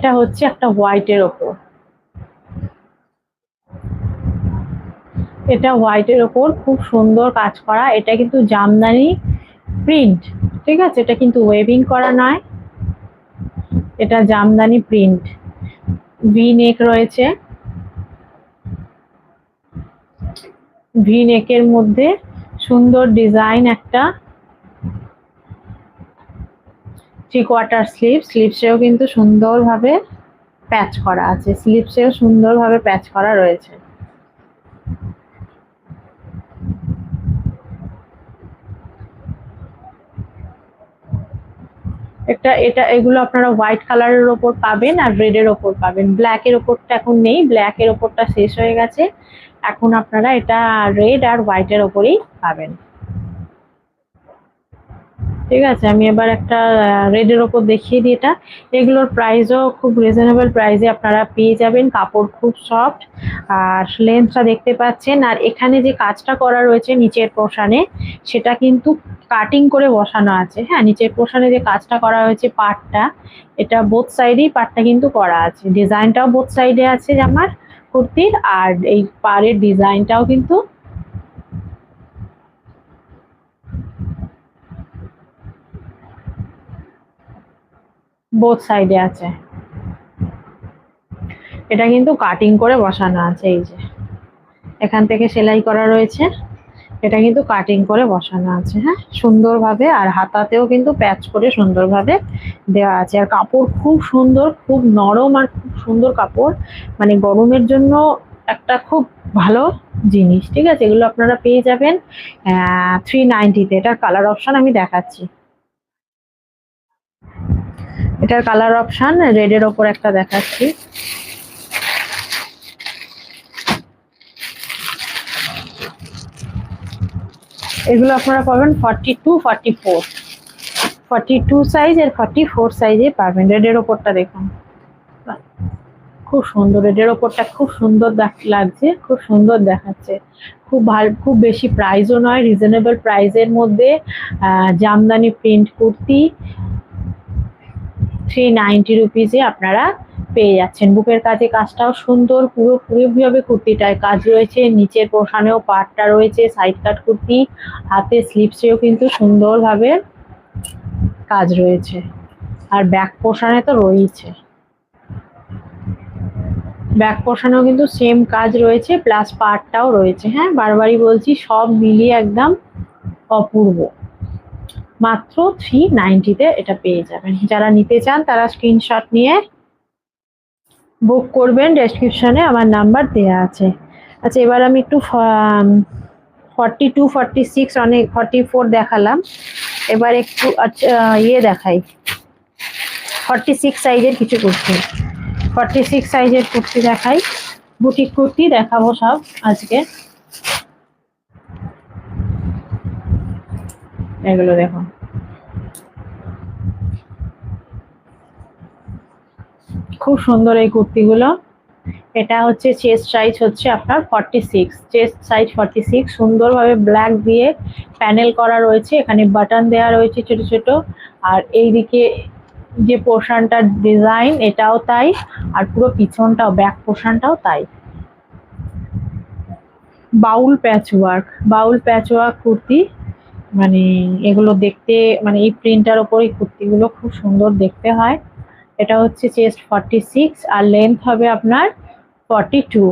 এটা হচ্ছে একটা হোয়াইটের ওপর, এটা হোয়াইটের ওপর খুব সুন্দর কাজ করা। এটা কিন্তু জামদানি প্রিন্ট, ঠিক আছে, এটা কিন্তু ওয়েভিং করা নয়, এটা জামদানি প্রিন্ট। ভি নেক রয়েছে, ভি নেকের মধ্যে সুন্দর ডিজাইন একটা। থ্রি কোয়ার্টার স্লিভ, স্লিভসেও কিন্তু সুন্দরভাবে প্যাচ করা আছে, স্লিভসেও সুন্দরভাবে প্যাচ করা রয়েছে। এটা এগুলো আপনারা হোয়াইট কালারের ওপর পাবেন আর রেডের ওপর পাবেন। ব্ল্যাকের ওপরটা এখন নেই, ব্ল্যাকের ওপরটা শেষ হয়ে গেছে, এখন আপনারা এটা রেড আর হোয়াইটের ওপরেই পাবেন। ঠিক আছে, আমি এবার একটা রেডের ওপর দেখিয়ে দিই। এটা এগুলোর প্রাইসও খুব রিজনেবল প্রাইসে আপনারা পেয়ে যাবেন, কাপড় খুব সফট আর লেন্থটা দেখতে পাচ্ছেন। আর এখানে যে কাজটা করা রয়েছে নিচের পোর্শনে, সেটা কিন্তু কাটিং করে বসানো আছে। হ্যাঁ, নিচের পোর্শনে যে কাজটা করা হয়েছে পাড়টা, এটা বোথ সাইডেই পাড়টা কিন্তু করা আছে, ডিজাইনটাও বোথ সাইডে আছে জামার কুর্তির, আর এই পাড়ের ডিজাইনটাও কিন্তু বোথ সাইডে আছে। এটা কিন্তু কাটিং করে বসানো আছে, এই যে এখান থেকে সেলাই করা রয়েছে, এটা কিন্তু কাটিং করে বসানো আছে। হ্যাঁ, সুন্দরভাবে, আর হাতাতেও কিন্তু প্যাচ করে সুন্দরভাবে দেওয়া আছে। আর কাপড় খুব সুন্দর, খুব নরম আর খুব সুন্দর কাপড়, মানে গরমের জন্য একটা খুব ভালো জিনিস। ঠিক আছে, এগুলো আপনারা পেয়ে যাবেন 390-তে। এটার কালার অপশন আমি দেখাচ্ছি, এটার কালার অপশন রেডের ওপর একটা দেখাচ্ছি। এগুলো আপনারা পাবেন 42, 44, 42 সাইজ আর 44 সাইজে পাবেন। রেডের ওপরটা দেখুন, খুব সুন্দর, রেডের ওপরটা খুব সুন্দর লাগছে, খুব সুন্দর দেখাচ্ছে। খুব ভালো, খুব বেশি প্রাইসও নয়, রিজনেবল প্রাইসের মধ্যে জামদানি প্রিন্ট কুর্তি 390 রুপিসে আপনারা পেয়ে যাচ্ছেন। বুকের কাছে কাজটাও সুন্দর, পুরোপুরিভাবে কুর্তিটায় কাজ রয়েছে, নিচের পোর্শনেও পাড়টা রয়েছে, সাইড কাট কুর্তি, হাতে স্লিভসেও কিন্তু সুন্দরভাবে কাজ রয়েছে, আর ব্যাক পোর্শনে তো রয়েছে, ব্যাক পোর্শনেও কিন্তু সেম কাজ রয়েছে, প্লাস পার্টটাও রয়েছে। হ্যাঁ, বারবারই বলছি, সব মিলিয়ে একদম অপূর্ব। মাত্র 390-তে এটা পেয়ে যাবেন। যারা নিতে চান তারা স্ক্রিনশট নিয়ে বুক করবেন, ডেসক্রিপশনে আমার নাম্বার দেওয়া আছে। আচ্ছা, এবার আমি একটু 42, 46, অনেক 44 দেখালাম, এবার একটু আচ্ছা ইয়ে দেখাই, 46 সাইজের কিছু কুর্তি। 46 সাইজের কুর্তি দেখাই, বুটিক কুর্তি দেখাবো সব আজকে। এগুলো দেখুন, খুব সুন্দর এই কুর্তিগুলো। এটা হচ্ছে চেস্ট সাইজ হচ্ছে আপনার 46, চেস্ট সাইজ 46, সুন্দরভাবে ব্ল্যাক দিয়ে প্যানেল করা রয়েছে, এখানে বাটন দেওয়া রয়েছে ছোট ছোট, আর এইদিকে যে পোর্শনটার ডিজাইন এটাও তাই, আর পুরো পিছনটাও, ব্যাক পোর্শনটাও তাই। বাউল প্যাচ ওয়ার্ক, বাউল প্যাচ ওয়ার্ক কুর্তি, মানে এগুলো দেখতে, মানে এই প্রিন্টার ওপর এই কুর্তিগুলো খুব সুন্দর দেখতে হয়। এটা হচ্ছে চেস্ট 46 আর লেন্থ হবে আপনার 42,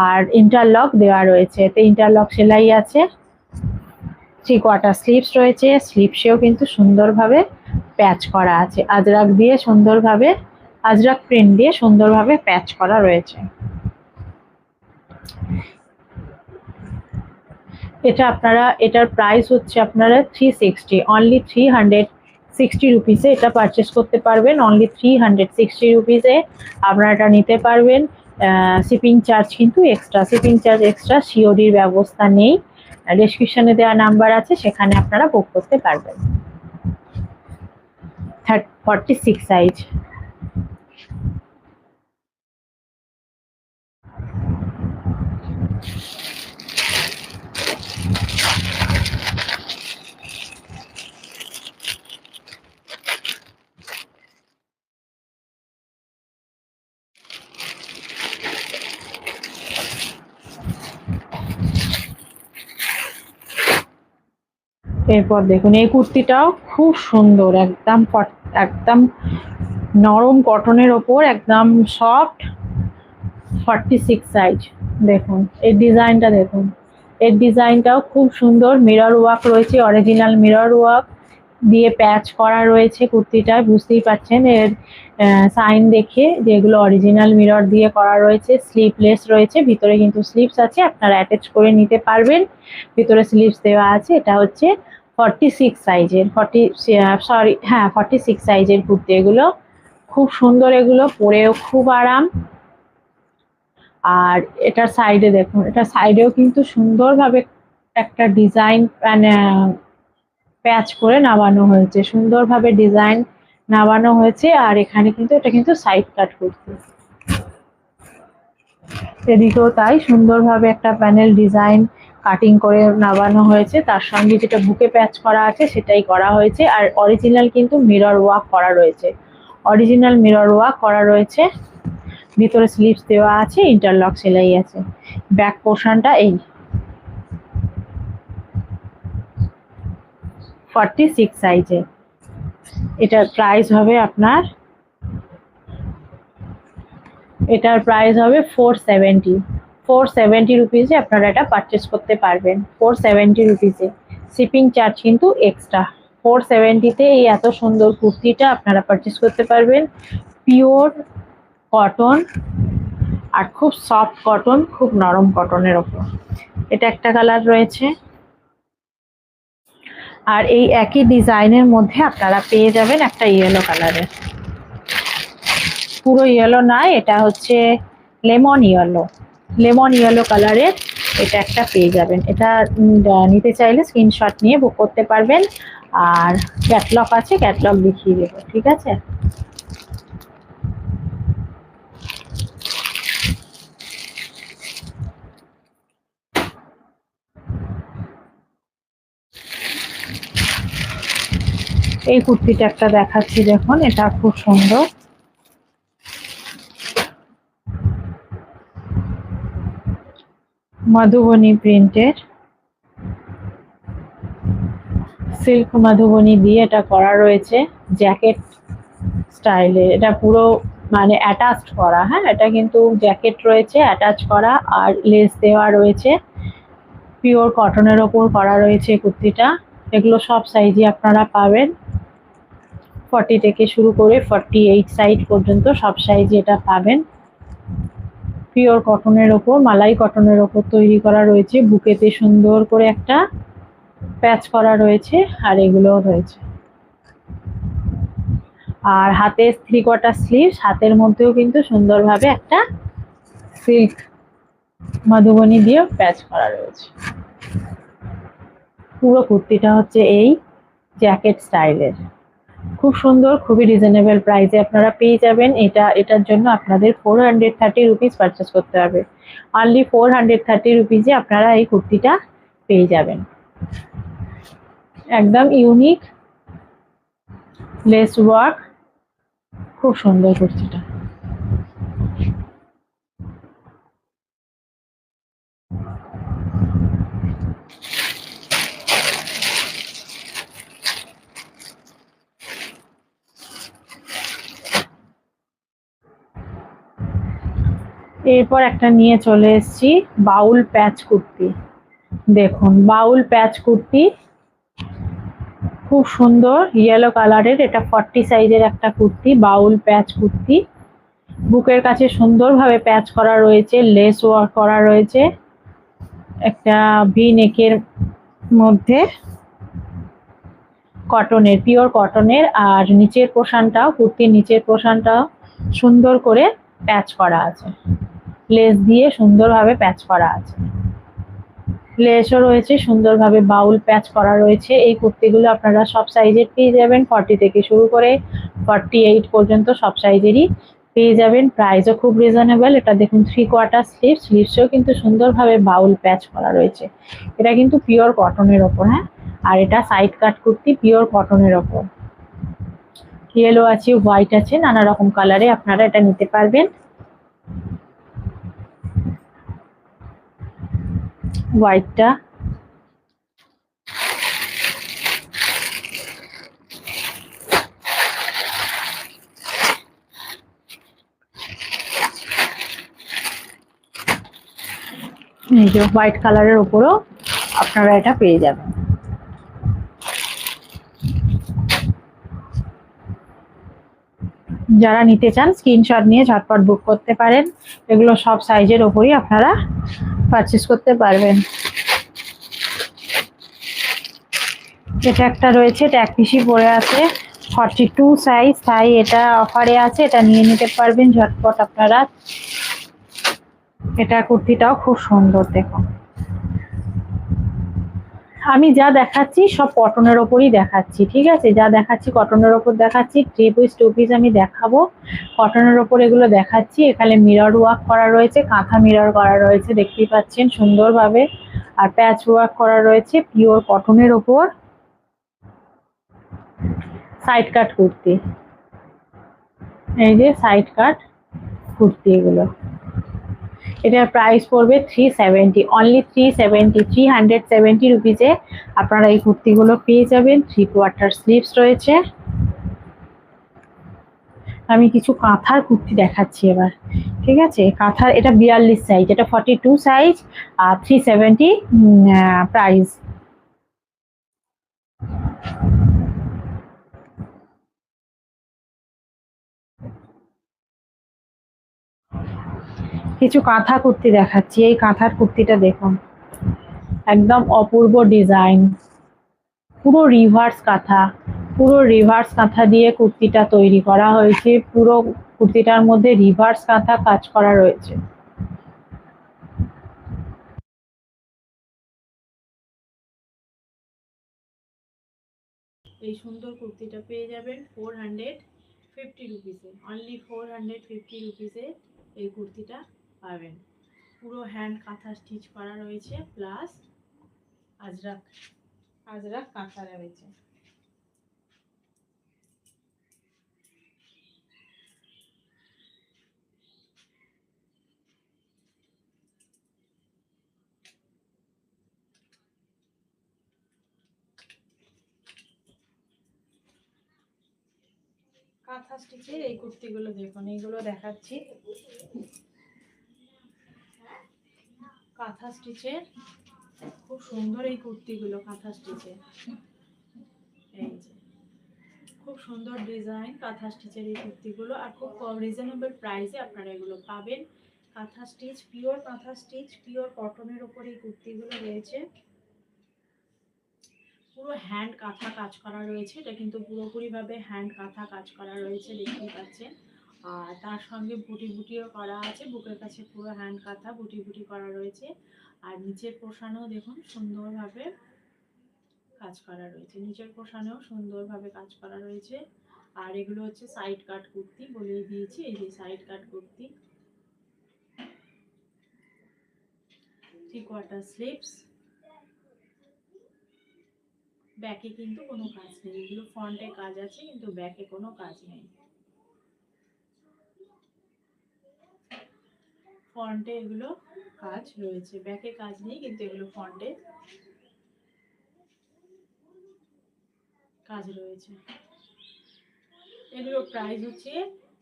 আর ইন্টারলক দেওয়া রয়েছে, এতে ইন্টারলক সেলাই আছে। 3 কোয়ার্টার স্লিভস রয়েছে, স্লিভসেও কিন্তু সুন্দরভাবে প্যাচ করা আছে, আজরাক দিয়ে সুন্দরভাবে, আজরাক প্রিন্ট দিয়ে সুন্দরভাবে প্যাচ করা রয়েছে। এটা আপনারা, এটার প্রাইস হচ্ছে আপনারা 360, অনলি 360 রুপিসে এটা পারচেস করতে পারবেন। অনলি 360 রুপিসে আপনারা এটা নিতে পারবেন। শিপিং চার্জ কিন্তু এক্সট্রা, শিপিং চার্জ এক্সট্রা, সিওডির ব্যবস্থা নেই। ডেসক্রিপশনে দেওয়া নাম্বার আছে, সেখানে আপনারা বুক করতে পারবেন। 46 সাইজ। এরপর দেখুন এই কুর্তিটাও খুব সুন্দর, একদম একদম নরম কটনের ওপর, একদম সফট, 46 সাইজ। দেখুন এর ডিজাইনটা দেখুন, এর ডিজাইনটাও খুব সুন্দর, মিরর ওয়ার্ক রয়েছে, অরিজিনাল মিরর ওয়ার্ক দিয়ে প্যাচ করা রয়েছে কুর্তিটায়, বুঝতেই পারছেন এর সাইন দেখে যেগুলো অরিজিনাল মিরর দিয়ে করা রয়েছে। স্লিভলেস রয়েছে, ভিতরে কিন্তু স্লিভস আছে, আপনারা অ্যাটাচ করে নিতে পারবেন, ভিতরে স্লিভস দেওয়া আছে। এটা হচ্ছে 46 সাইজের, 46 সাইজের কুর্তি। এগুলো খুব সুন্দর, এগুলো পরেও খুব আরাম। আর এটার সাইডে দেখুন, এটার সাইডেও কিন্তু সুন্দরভাবে একটা ডিজাইন মানে প্যাচ করে নামানো হয়েছে, সুন্দরভাবে ডিজাইন নামানো হয়েছে। আর এখানে কিন্তু এটা কিন্তু সাইড কাট কুর্তি, এদিকেও তাই সুন্দরভাবে একটা প্যানেল ডিজাইন কাটিং করে নামানো হয়েছে, তার সঙ্গে যেটা বুকে প্যাচ করা আছে সেটাই করা হয়েছে। আর অরিজিনাল কিন্তু মিরর ওয়ার্ক করা রয়েছে, অরিজিনাল মিরর ওয়ার্ক করা রয়েছে, ভিতরে স্লিভস দেওয়া আছে, ইন্টারলক সেলাই আছে। ব্যাক পোর্শনটা এই 46 সাইজে। এটার প্রাইস হবে আপনার, এটার প্রাইস হবে 470 রুপিসে আপনারা এটা পারচেস করতে পারবেন, 470 রুপিসে। শিপিং চার্জ কিন্তু এক্সট্রা। 470তে এই এত সুন্দর কুর্তিটা আপনারা পারচেস করতে পারবেন, পিওর কটন আর খুব সফট কটন, খুব নরম কটনের ওপর। এটা একটা কালার রয়েছে। আর এই একই ডিজাইনের মধ্যে আপনারা পেয়ে যাবেন একটা ইয়েলো কালারের, পুরো ইয়েলো নয়, এটা হচ্ছে লেমন ইয়েলো, লেমন ইয়েলো কালারের এটা একটা পেয়ে যাবেন। এটা নিতে চাইলে স্ক্রিনশট নিয়ে বুক করতে পারবেন। আর ক্যাটলগ আছে, ক্যাটলগ দেখিয়ে দেবো, ঠিক আছে। এই কুর্তিটা একটা দেখাচ্ছি, দেখুন এটা খুব সুন্দর, মধুবনী প্রিন্টের, সিল্ক মধুবনী দিয়ে এটা করা রয়েছে, জ্যাকেট স্টাইলে। এটা পুরো মানে অ্যাটাচড করা, হ্যাঁ এটা কিন্তু জ্যাকেট রয়েছে অ্যাটাচ করা, আর লেস দেওয়া রয়েছে, পিওর কটনের ওপর করা রয়েছে কুর্তিটা। এগুলো সব সাইজই আপনারা পাবেন, 40 থেকে শুরু করে 48 সাইজ পর্যন্ত সব সাইজই এটা পাবেন। পিওর কটনের ওপর, মালাই কটনের ওপর তৈরি করা রয়েছে, বুকেতে সুন্দর করে একটা প্যাচ করা রয়েছে, আর এগুলোও রয়েছে। আর হাতে 3/4 স্লিভস, হাতের মধ্যেও কিন্তু সুন্দরভাবে একটা সিল্ক মধুবনী দিয়ে প্যাচ করা রয়েছে। পুরো কুর্তিটা হচ্ছে এই জ্যাকেট স্টাইলের, খুব সুন্দর, খুবই রিজনেবল প্রাইসে আপনারা পেয়ে যাবেন। এটার জন্য আপনাদের 430 রুপিস পারচেস করতে হবে, অনলি 430 রুপিসে আপনারা এই কুর্তিটা পেয়ে যাবেন। একদম ইউনিক লেস ওয়ার্ক, খুব সুন্দর কুর্তিটা। এরপর একটা নিয়ে চলে এসেছি বাউল প্যাচ কুর্তি। দেখুন বাউল প্যাচ কুর্তি, খুব সুন্দর ইয়েলো কালারের, এটা 40 সাইজের একটা কুর্তি, বাউল প্যাচ কুর্তি। বুকের কাছে সুন্দরভাবে প্যাচ করা রয়েছে, লেস ওয়ার্ক করা রয়েছে, একটা ভি নেকের মধ্যে কটনের, পিওর কটনের। আর নিচের পোর্শনটাও, কুর্তির নিচের পোর্শনটাও সুন্দর করে প্যাচ করা আছে, লেস দিয়ে সুন্দরভাবে প্যাচ করা আছে, লেসও রয়েছে, সুন্দরভাবে বাউল প্যাচ করা রয়েছে। এই কুর্তিগুলো আপনারা সব সাইজের পেয়ে যাবেন, 40 থেকে শুরু করে 48 পর্যন্ত সব সাইজেরই পেয়ে যাবেন। প্রাইসও খুব রিজনেবল। এটা দেখুন 3/4 স্লিভ, স্লিভসেও কিন্তু সুন্দরভাবে বাউল প্যাচ করা রয়েছে। এটা কিন্তু পিওর কটনের ওপর, হ্যাঁ। আর এটা সাইড কাট কুর্তি, পিওর কটনের ওপর, ইয়েলো আছে, হোয়াইট আছে, নানা রকম কালারে আপনারা এটা নিতে পারবেন। হোয়াইটটা, এই যে হোয়াইট কালারের উপরও আপনারা এটা পেয়ে যাবেন। যারা নিতে চান স্ক্রিনশট নিয়ে ঝটপট বুক করতে পারেন। এগুলো সব সাইজের ওপরই আপনারা পারচেস করতে পারবেন। এটা একটা রয়েছে, এটা এক পিসি পরে আছে, 42 সাইজ, তাই এটা অফারে আছে, এটা নিয়ে নিতে পারবেন ঝটপট আপনারা। এটা কুর্তিটাও খুব সুন্দর দেখুন। আমি যা দেখাচ্ছি সব কটনের ওপরই দেখাচ্ছি, ঠিক আছে? যা দেখাচ্ছি কটনের ওপর দেখাচ্ছি। 3 পিস 2 পিস আমি দেখাবো, কটনের ওপর এগুলো দেখাচ্ছি। এখানে মিরর ওয়ার্ক করা রয়েছে, কাঁথা মিরর করা রয়েছে, দেখতেই পাচ্ছেন সুন্দরভাবে। আর প্যাচ ওয়ার্ক করা রয়েছে পিওর কটনের ওপর। সাইড কাট কুর্তি, এই যে সাইড কাট কুর্তি এগুলো। এটার প্রাইস পড়বে 370, অনলি 370, 370 রুপিজে আপনারা এই কুর্তিগুলো পেয়ে যাবেন। 3/4 স্লিভস রয়েছে। আমি কিছু কাঁথার কুর্তি দেখাচ্ছি এবার, ঠিক আছে? কাঁথার, এটা 42 সাইজ, এটা 42 সাইজ, আর 370 প্রাইস। কিছু কাঁথা কুর্তি দেখাচ্ছি। এই কাঁথার কুর্তিটা দেখুন, একদম অপূর্ব ডিজাইন, পুরো রিভার্স কাঁথা, পুরো রিভার্স কাঁথা দিয়ে কুর্তিটা তৈরি করা হয়েছে। পুরো কুর্তিটার মধ্যে রিভার্স কাঁথা কাজ করা রয়েছে। এই সুন্দর কুর্তিটা পেয়ে যাবেন 450 রুপিসে, অনলি 450 রুপিসে এই কুর্তিটা পাবেন। পুরো হ্যান্ড কাঁথা স্টিচ করা রয়েছে, প্লাস আজরাক আজরাক কাঁথা রয়েছে। কাঁথা স্টিচের এই কুর্তিগুলো দেখুন, এইগুলো দেখাচ্ছি কাঁথা স্টিচের, খুব সুন্দর এই কুর্তিগুলো কাঁথা স্টিচের। এই যে খুব সুন্দর ডিজাইন কাঁথা স্টিচের এই কুর্তিগুলো, আর খুব রিজনেবল প্রাইসে আপনারা এগুলো পাবেন। কাঁথা স্টিচ, পিওর কাঁথা স্টিচ, পিওর কটনের উপর এই কুর্তিগুলো রয়েছে। পুরো হ্যান্ড কাঁথা কাজ করা রয়েছে, এটা কিন্তু পুরোপুরিভাবে হ্যান্ড কাঁথা কাজ করা রয়েছে, দেখতেই পাচ্ছেন। আর তার সঙ্গে বুটি বুটিও করা আছে, বুকের কাছে পুরো হ্যান্ড কাঁথা বুটি বুটি করা রয়েছে। আর নিচের পোর্শনেও দেখুন সুন্দরভাবে কাজ করা রয়েছে, নিচের পোর্শনেও সুন্দরভাবে কাজ করা রয়েছে। আর এগুলো হচ্ছে সাইড কাট কুর্তি, বলেই দিয়েছি, এই যে সাইড কাট কুর্তি, 3/4 স্লিভস। ব্যাকে কিন্তু কোনো কাজ নেই, এগুলো ফ্রন্টে কাজ আছে কিন্তু ব্যাকে কোনো কাজ নেই। ফ্রন্টে এগুলো কাজ রয়েছে, ব্যাকে কাজ নেই, কিন্তু এগুলো ফ্রন্টে কাজ রয়েছে। এগুলো প্রাইস হচ্ছে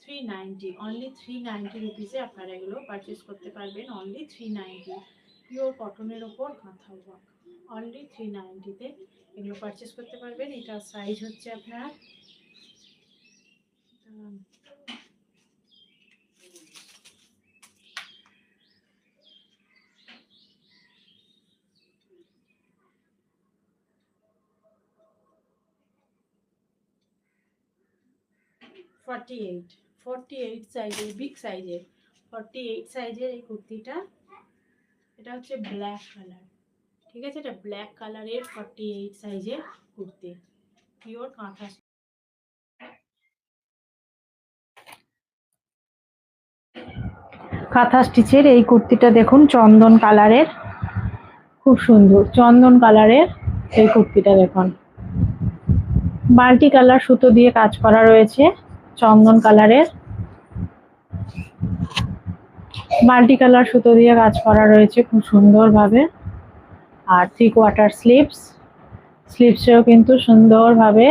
390, অনলি 390 রুপিসে আপনারা এগুলো পারচেস করতে পারবেন, অনলি 390। পিওর কটনের ওপর কাঁথা ওয়ার্ক, অনলি 390-তে এগুলো পারচেস করতে পারবেন। এটা সাইজ হচ্ছে আপনার 48, 48 সাইজের, বিগ সাইজের, 48 সাইজের এই কুর্তিটা। এটা হচ্ছে ব্ল্যাক কালার, ঠিক আছে? এটা ব্ল্যাক কালারের 48 সাইজের কুর্তি, পিওর কাঁথা। কাঁথা স্টিচের এই কুর্তিটা দেখুন, চন্দন কালারের, খুব সুন্দর চন্দন কালারের এই কুর্তিটা দেখুন। মাল্টি কালার সুতো দিয়ে কাজ করা রয়েছে, চন্দন কালারের মাল্টি কালার সুতো দিয়ে কাজ করা রয়েছে খুব সুন্দরভাবে। আর 3/4 স্লিভস, স্লিভসেও কিন্তু সুন্দরভাবে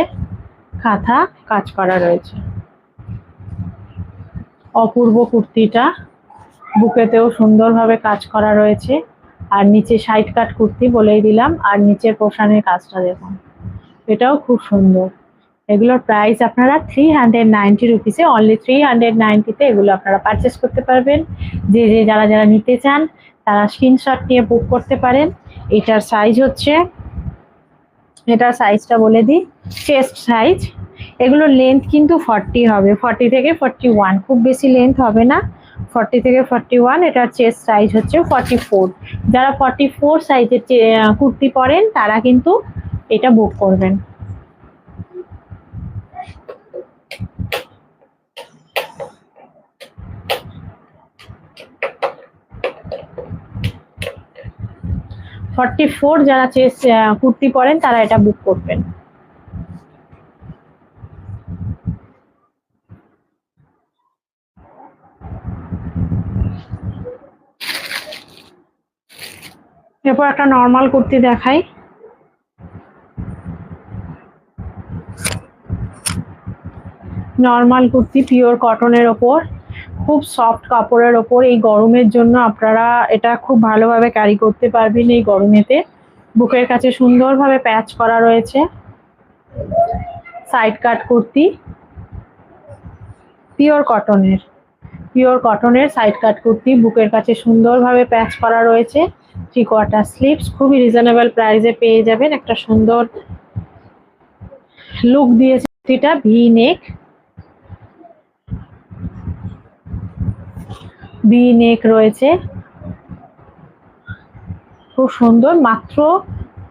কাঁথা কাজ করা রয়েছে। অপূর্ব কুর্তিটা, বুকেতেও সুন্দরভাবে কাজ করা রয়েছে। আর নিচে সাইড কাট কুর্তি বলেই দিলাম, আর নিচের পোর্শনের কাজটা দেখুন, এটাও খুব সুন্দর। এগুলোর প্রাইস আপনারা 390 রুপিসে, অনলি 390-তে এগুলো আপনারা পারচেস করতে পারবেন। যারা যারা নিতে চান তারা স্ক্রিনশট নিয়ে বুক করতে পারেন। এটার সাইজ হচ্ছে, এটার সাইজটা বলে দিই, চেস্ট সাইজ। এগুলোর লেন্থ কিন্তু 40 হবে, 40 থেকে 41, খুব বেশি লেন্থ হবে না, 40 থেকে 41। এটার চেস্ট সাইজ হচ্ছে 44। যারা 44 সাইজের কুর্তি পরেন তারা কিন্তু এটা বুক করবেন। যারা চেস্ট কুর্তি পরেন তারা এটা বুক করবেন। এরপর একটা নর্মাল কুর্তি দেখাই। নর্মাল কুর্তি পিওর কটনের ওপর, খুব সফট কাপড়ের ওপর। এই গরমের জন্য আপনারা এটা খুব ভালোভাবে ক্যারি করতে পারবেন এই গরমেতে। বুকের কাছে সুন্দরভাবে প্যাচ করা রয়েছে, সাইড কাট কুর্তি, পিওর কটনের সাইড কাট কুর্তি, বুকের কাছে সুন্দরভাবে প্যাচ করা রয়েছে, 3/4 স্লিভস। খুবই রিজনেবল প্রাইসে পেয়ে যাবেন। একটা সুন্দর লুক দিয়েছে কুর্তিটা, ভি নেক রয়েছে, খুব সুন্দর। মাত্র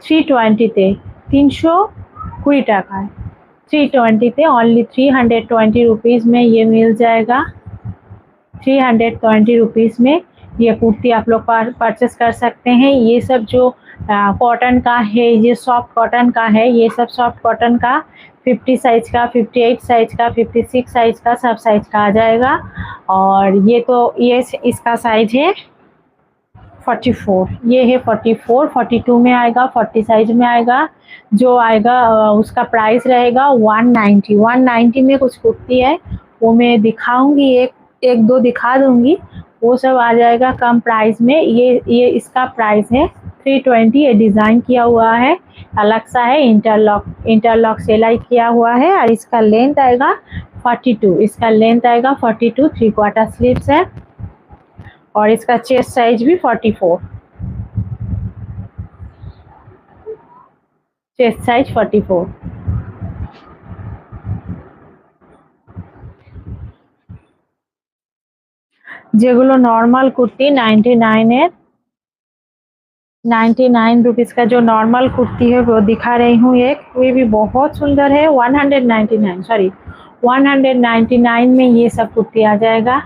320-তে, 320 টাকায়, 320-ते, ओनली 320 रुपीज़ में ये मिल जाएगा। 320 रुपीज़ में ये कुर्ती आप लोग परचेस कर सकते हैं। ये सब जो कॉटन का है, ये सॉफ्ट कॉटन का है, ये सब सॉफ्ट कॉटन का 50 साइज का, 58 साइज का, 56 साइज का, सब साइज का आ जाएगा। और ये तो ये इसका साइज है 44, ये है 44, 42 में आएगा, 40 साइज में आएगा। जो आएगा उसका प्राइस रहेगा 190। 190 में कुछ कुर्ती है, वो मैं दिखाऊंगी, एक दो दिखा दूंगी, वो सब आ जाएगा कम प्राइस में। ये इसका प्राइस है 320। ये डिज़ाइन किया हुआ है, अलग सा है, इंटरलॉक सिलाई किया हुआ है। और इसका लेंथ आएगा 42, इसका लेंथ आएगा 42, 3/4 स्लीव्स है। और इसका चेस्ट साइज भी 44, चेस्ट साइज 44। যেগুলো নর্মাল কুর্তি 99 रुपीज का जो नॉर्मल कुर्ती है वो दिखा रही हूँ एक, ये भी बहुत सुंदर है। 199 में ये सब कुर्ती आ जाएगा।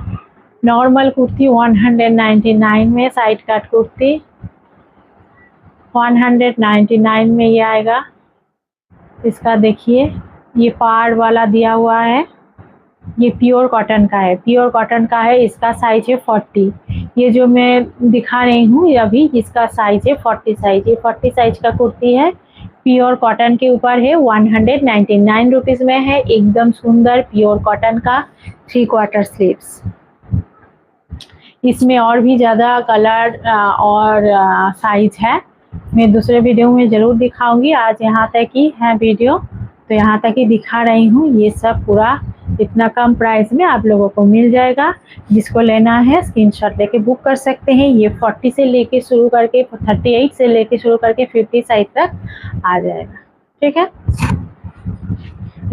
नॉर्मल कुर्ती 199 में, साइड कट कुर्ती 199 में ये आएगा। इसका देखिए, ये पाड़ वाला दिया हुआ है, ये प्योर कॉटन का है, प्योर कॉटन का है। इसका साइज है 40। ये जो मैं दिखा रही हूँ अभी, इसका साइज है 40 साइज। ये 40 साइज का कुर्ती है, प्योर कॉटन के ऊपर है, 199 रुपीज में है। एकदम सुंदर प्योर कॉटन का 3/4 स्लीव्स। इसमें और भी ज़्यादा कलर और साइज है, मैं दूसरे वीडियो में ज़रूर दिखाऊंगी। आज यहाँ तक ही है वीडियो, तो यहाँ तक ही दिखा रही हूँ। ये सब पूरा इतना कम प्राइस में आप लोगों को मिल जाएगा। जिसको लेना है स्क्रीनशॉट लेके बुक कर सकते हैं। ये 40 से लेके शुरू करके 38 से लेके शुरू करके 50 साइज तक आ जाएगा, ठीक है।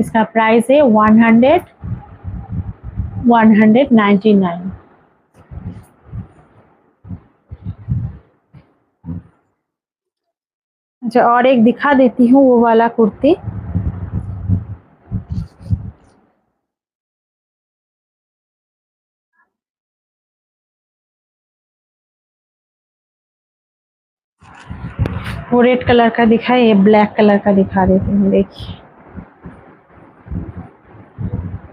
इसका प्राइस है 199। अच्छा, और एक दिखा देती हूँ वो वाला कुर्ती। वो रेड कलर का दिखा है, ये ब्लैक कलर का दिखा देती हूँ। देखिए,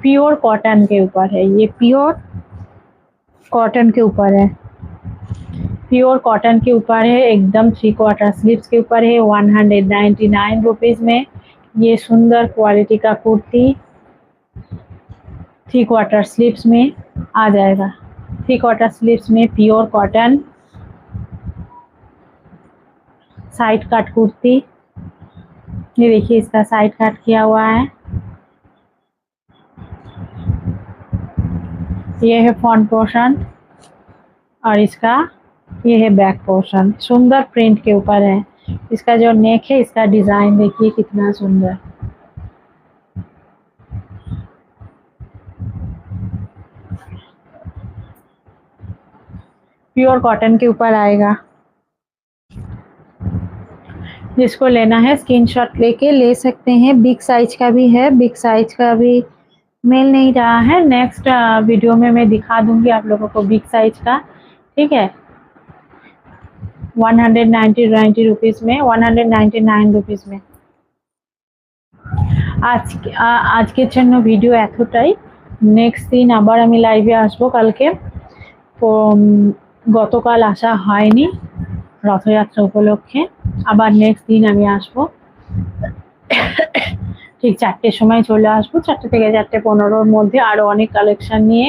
प्योर कॉटन के ऊपर है, ये प्योर कॉटन के ऊपर है, प्योर कॉटन के ऊपर है, एकदम 3/4 स्लीव्स के ऊपर है। 199 रुपीज़ में ये सुंदर क्वालिटी का कुर्ती 3/4 स्लीव्स में आ जाएगा। 3/4 स्लीव्स में pure cotton, side cut kurti, ये देखिए इसका साइड कट किया हुआ है। ये है फ्रंट पोर्शन और इसका ये है बैक पोर्शन। सुंदर प्रिंट के ऊपर है। इसका जो नेक है, इसका डिजाइन देखिए कितना सुंदर। प्योर कॉटन के ऊपर आएगा। जिसको लेना है स्क्रीनशॉट लेके ले सकते हैं। बिग साइज का भी है, बिग साइज का भी मिल नहीं रहा है। नेक्स्ट वीडियो में मैं दिखा दूंगी आप लोगों को बिग साइज का, ठीक है। 190 रुपीज में, 199 रुपीज में। আজকের জন্য ভিডিও এতটাই। নেক্সট দিন আবার আমি লাইভে আসবো কালকে। তো গতকাল আসা হয়নি রথযাত্রা উপলক্ষে, আবার নেক্সট দিন আমি আসবো। ঠিক 4টের সময় চলে আসবো। 4টে থেকে 4:15-র মধ্যে আরো অনেক কালেকশন নিয়ে,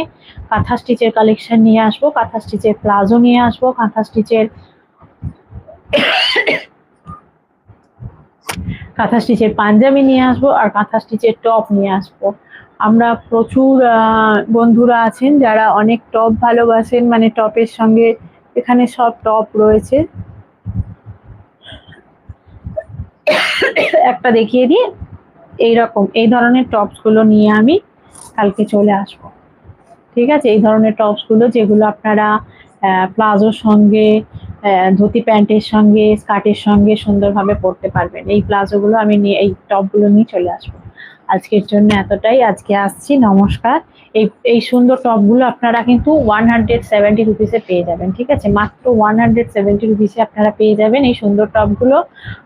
কাঁথা স্টিচের কালেকশন নিয়ে আসবো। কাঁথা স্টিচের প্লাজো নিয়ে আসবো, কাঁথা স্টিচের পাঞ্জাবি নিয়ে আসবো আর কাঁথা স্টিচের টপ নিয়ে আসবো। আমরা প্রচুর বন্ধুরা আছেন যারা অনেক টপ ভালোবাসেন, মানে টপের সঙ্গে এখানে সব টপ রয়েছে। একটা দেখিয়ে দিয়ে এইরকম এই ধরনের টপস গুলো নিয়ে আমি কালকে চলে আসবো, ঠিক আছে। এই ধরনের টপস গুলো যেগুলো আপনারা প্লাজোর সঙ্গে, ধুতি প্যান্টের সঙ্গে, স্কার্টের সঙ্গে সুন্দরভাবে পরতে পারবেন। এই প্লাজোগুলো আমি নিয়ে, এই টপগুলো নিয়ে চলে আসবো। আজকের জন্য এতটাই। আজকে আসছি, নমস্কার। এই সুন্দর টপগুলো আপনারা কিন্তু 170 রুপিসে পেয়ে যাবেন, ঠিক আছে। মাত্র 170 রুপিসে আপনারা পেয়ে যাবেন এই সুন্দর টপগুলো।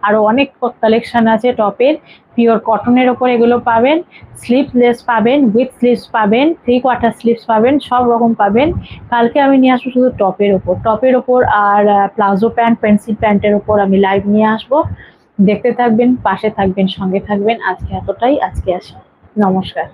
আরো অনেক কালেকশন আছে টপের। পিওর কটনের ওপর এগুলো পাবেন। স্লিভলেস পাবেন, উইথ স্লিভস পাবেন, 3/4 স্লিভস পাবেন, সব রকম পাবেন। কালকে আমি নিয়ে আসবো শুধু টপের ওপর আর প্লাজো প্যান্ট, পেন্সিল প্যান্টের ওপর আমি লাইভ নিয়ে আসবো। দেখতে থাকবেন, পাশে থাকবেন, সঙ্গে থাকবেন। আজকে এতটাই। আজকে আসি, নমস্কার।